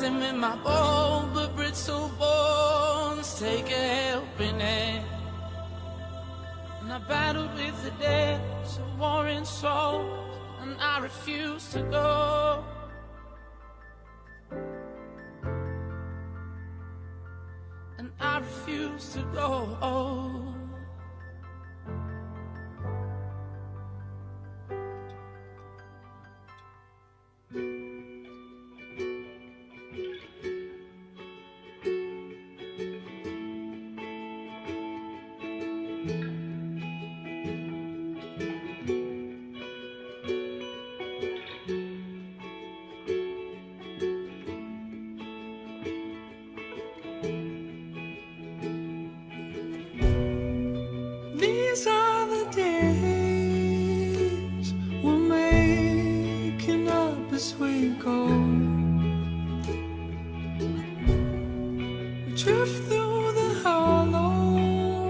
Rising with my bold but brittle bones, take a helping hand. And I battled with the depths of warring souls, and I refuse to go. And I refuse to go. These are the days we're making up as we go. We drift through the hollows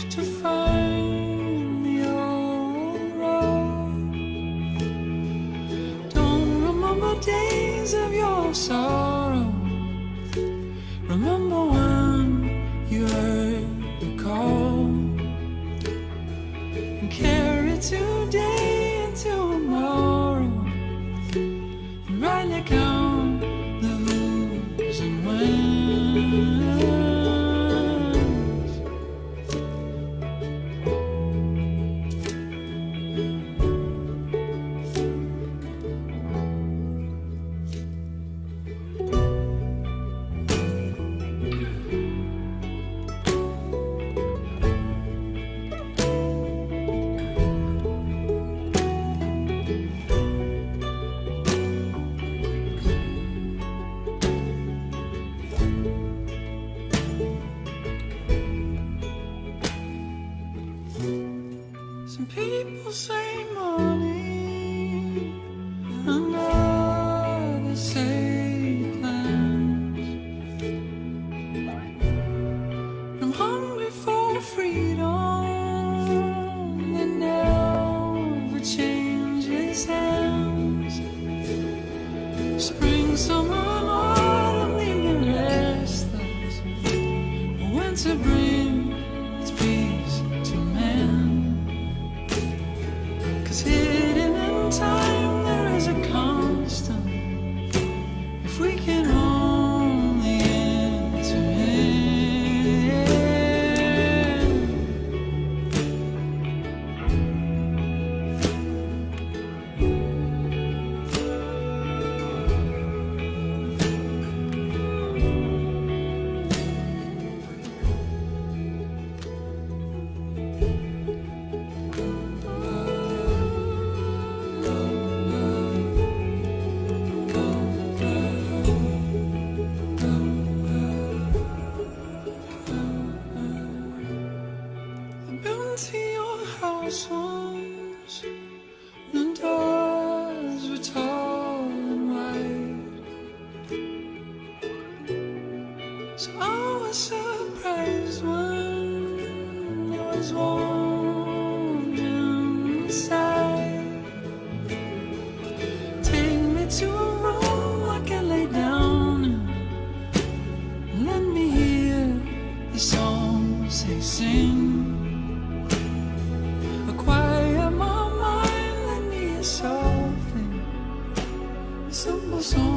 to find the old road. Don't remember days of your sorrow. Remember when you heard the call. Carry today and tomorrow, and write down the who's and when's. Some people say money, and others say plans. I'm hungry for freedom that never changes hands. Spring, summer, and autumn leave me restless. Winter brings its peace to man. Hidden in time, there is a constant. If we can only enter to your house once, the doors were tall and wide. So I was surprised when it was warm inside. Take me to a room I can lay down and let me hear the songs they sing. Quiet my mind, let me hear something, simple song.